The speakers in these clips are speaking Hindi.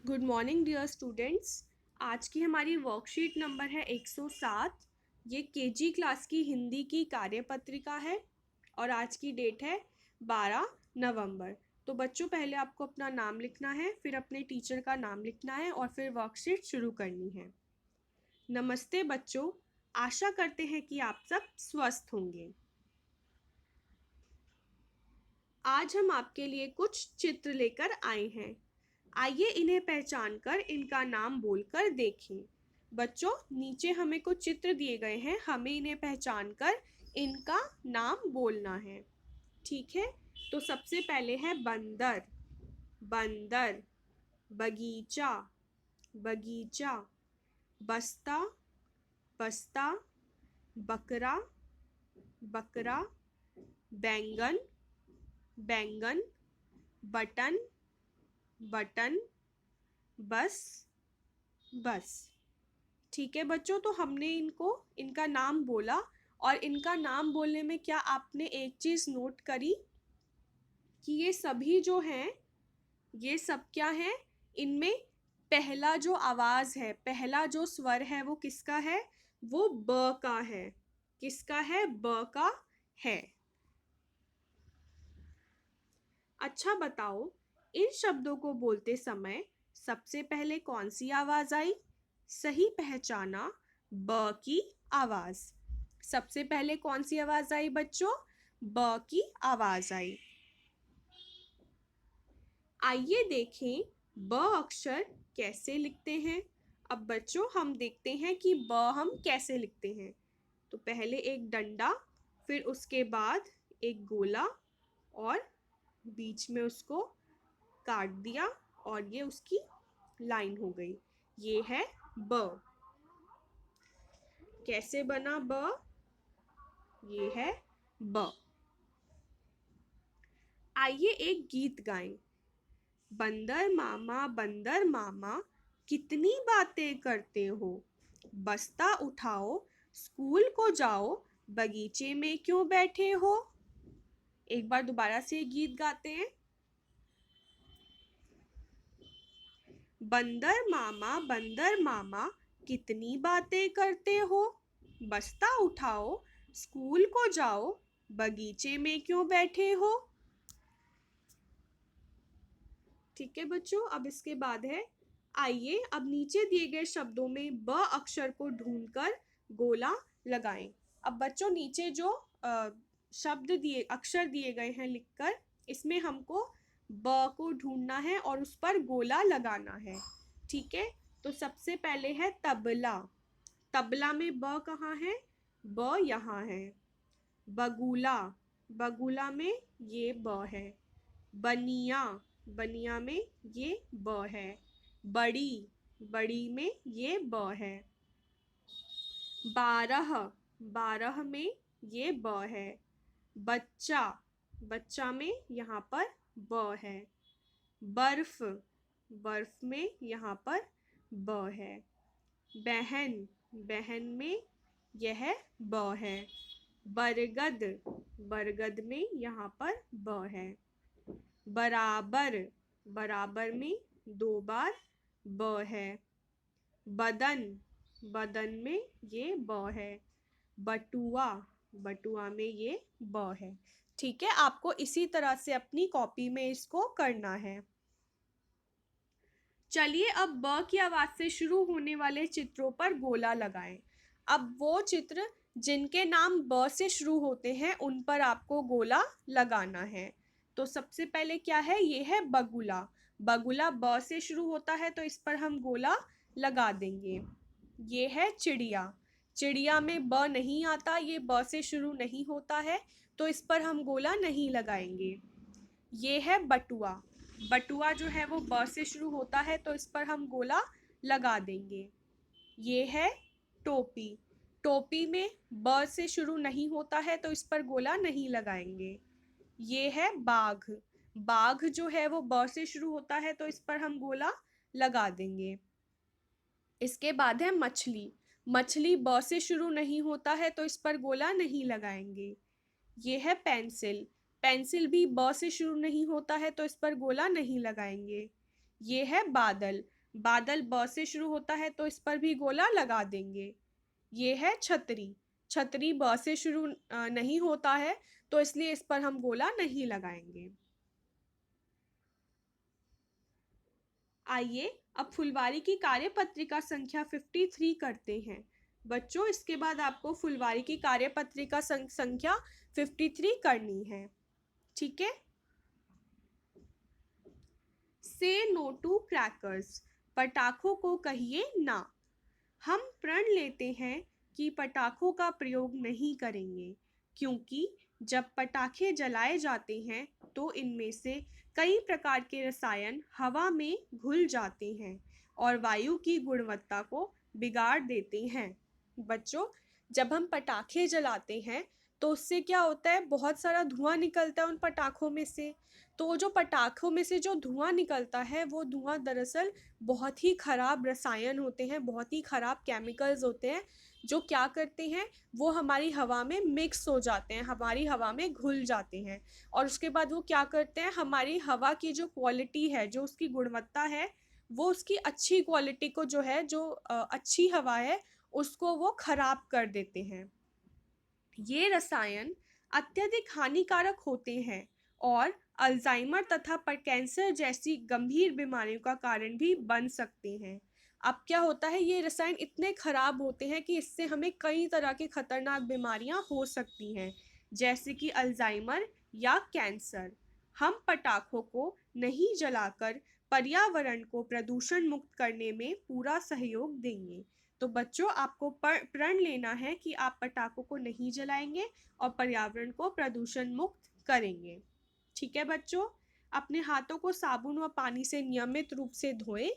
Good morning dear students. आज की हमारी वर्कशीट नंबर है 107। ये केजी क्लास की हिंदी की कार्यपत्रिका है और आज की डेट है 12 नवंबर। तो बच्चों, पहले आपको अपना नाम लिखना है, फिर अपने टीचर का नाम लिखना है और फिर वर्कशीट शुरू करनी है। नमस्ते बच्चों, आशा करते हैं कि आप सब स्वस्थ होंगे। आज हम आपके लिए कुछ चित्र लेकर आए हैं। आइए इन्हें पहचान कर इनका नाम बोलकर देखें। बच्चों, नीचे हमें कुछ चित्र दिए गए हैं, हमें इन्हें पहचान कर इनका नाम बोलना है। ठीक है, तो सबसे पहले है बंदर। बंदर। बगीचा। बगीचा। बस्ता। बस्ता। बकरा। बकरा। बैंगन। बैंगन। बटन। बटन। बस। बस। ठीक है बच्चों, तो हमने इनका नाम बोला और इनका नाम बोलने में क्या आपने एक चीज़ नोट करी कि ये सभी जो हैं, ये सब क्या है, इनमें पहला जो आवाज़ है, पहला जो स्वर है वो किसका है? वो ब का है। किसका है? ब का है। अच्छा बताओ, इन शब्दों को बोलते समय सबसे पहले कौन सी आवाज आई? सही पहचाना, ब की आवाज। सबसे पहले कौन सी आवाज आई बच्चों? ब की आवाज आई। आइए देखें ब अक्षर कैसे लिखते हैं। अब बच्चों, हम देखते हैं कि ब हम कैसे लिखते हैं। तो पहले एक डंडा, फिर उसके बाद एक गोला और बीच में उसको काट दिया और ये उसकी लाइन हो गई। ये है ब। कैसे बना ब? ये है ब। आइए एक गीत गाएं। बंदर मामा कितनी बातें करते हो। बस्ता उठाओ, स्कूल को जाओ, बगीचे में क्यों बैठे हो। एक बार दोबारा से गीत गाते हैं। बंदर मामा कितनी बातें करते हो। बस्ता उठाओ, स्कूल को जाओ, बगीचे में क्यों बैठे हो। ठीक है बच्चों, अब इसके बाद है, आइए अब नीचे दिए गए शब्दों में ब अक्षर को ढूंढकर गोला लगाएं। अब बच्चों, नीचे जो शब्द दिए, अक्षर दिए गए हैं लिखकर, इसमें हमको ब को ढूंढना है और उस पर गोला लगाना है। ठीक है, तो सबसे पहले है तबला। तबला में ब कहाँ है? ब यहाँ है। बगुला। बगुला में ये ब है। बनिया। बनिया में ये ब है। बड़ी। बड़ी में ये ब है। बारह। बारह में ये ब है। बच्चा। बच्चा में यहाँ पर ब है। बर्फ। बर्फ में यहाँ पर ब है। बहन। बहन में यह ब है। बरगद। बरगद में यहाँ पर ब है। बराबर। बराबर में दो बार ब है। बदन। बदन में ये ब है। बटुआ। बटुआ में ये ब है। ठीक है, आपको इसी तरह से अपनी कॉपी में इसको करना है। चलिए अब ब की आवाज से शुरू होने वाले चित्रों पर गोला लगाएं। अब वो चित्र जिनके नाम ब से शुरू होते हैं उन पर आपको गोला लगाना है। तो सबसे पहले क्या है? ये है बगुला। बगुला ब से शुरू होता है तो इस पर हम गोला लगा देंगे। ये है चिड़िया। चिड़िया में ब नहीं आता, ये ब से शुरू नहीं होता है तो इस पर हम गोला नहीं लगाएंगे। ये है बटुआ। बटुआ जो है वो ब से शुरू होता है तो इस पर हम गोला लगा देंगे। ये है टोपी। टोपी में ब से शुरू नहीं होता है तो इस पर गोला नहीं लगाएंगे। ये है बाघ। बाघ जो है वो ब से शुरू होता है तो इस पर हम गोला लगा देंगे। इसके बाद है मछली। मछली ब से शुरू नहीं होता है तो इस पर गोला नहीं लगाएंगे। ये है पेंसिल। पेंसिल भी ब से शुरू नहीं होता है तो इस पर गोला नहीं लगाएंगे। ये है बादल। बादल ब से शुरू होता है तो इस पर भी गोला लगा देंगे। ये है छतरी। छतरी ब से शुरू नहीं होता है तो इसलिए इस पर हम गोला नहीं लगाएंगे। आइए अब फुलवारी की कार्यपत्रिका संख्या 53 करते हैं। बच्चों, इसके बाद आपको फुलवारी की कार्यपत्रिका संख्या 53 करनी है। ठीक है। से नो टू क्रैकर्स। पटाखों को कहिए ना। हम प्रण लेते हैं कि पटाखों का प्रयोग नहीं करेंगे, क्योंकि जब पटाखे जलाए जाते हैं तो इनमें से कई प्रकार के रसायन हवा में घुल जाते हैं और वायु की गुणवत्ता को बिगाड़ देते हैं। बच्चों, जब हम पटाखे जलाते हैं तो उससे क्या होता है, बहुत सारा धुआं निकलता है उन पटाखों में से। तो वो जो पटाखों में से जो धुआं निकलता है वो धुआं दरअसल बहुत ही ख़राब रसायन होते हैं, बहुत ही ख़राब केमिकल्स होते हैं, जो क्या करते हैं, वो हमारी हवा में मिक्स हो जाते हैं, हमारी हवा में घुल जाते हैं। और उसके बाद वो क्या करते हैं, हमारी हवा की जो क्वालिटी है, जो उसकी गुणवत्ता है, वो उसकी अच्छी क्वालिटी को जो है, जो अच्छी हवा है, उसको वो ख़राब कर देते हैं। ये रसायन अत्यधिक हानिकारक होते हैं और अल्जाइमर तथा कैंसर जैसी गंभीर बीमारियों का कारण भी बन सकते हैं। अब क्या होता है, ये रसायन इतने खराब होते हैं कि इससे हमें कई तरह की खतरनाक बीमारियां हो सकती हैं, जैसे कि अल्जाइमर या कैंसर। हम पटाखों को नहीं जलाकर पर्यावरण को प्रदूषण मुक्त करने में पूरा सहयोग देंगे। तो बच्चों, आपको प्रण लेना है कि आप पटाखों को नहीं जलाएंगे और पर्यावरण को प्रदूषण मुक्त करेंगे। ठीक है बच्चों, अपने हाथों को साबुन व पानी से नियमित रूप से धोएं।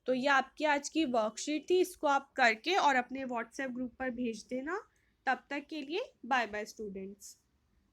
तो ये आपकी आज की वर्कशीट थी, इसको आप करके और अपने व्हाट्सएप ग्रुप पर भेज देना। तब तक के लिए बाय बाय स्टूडेंट्स।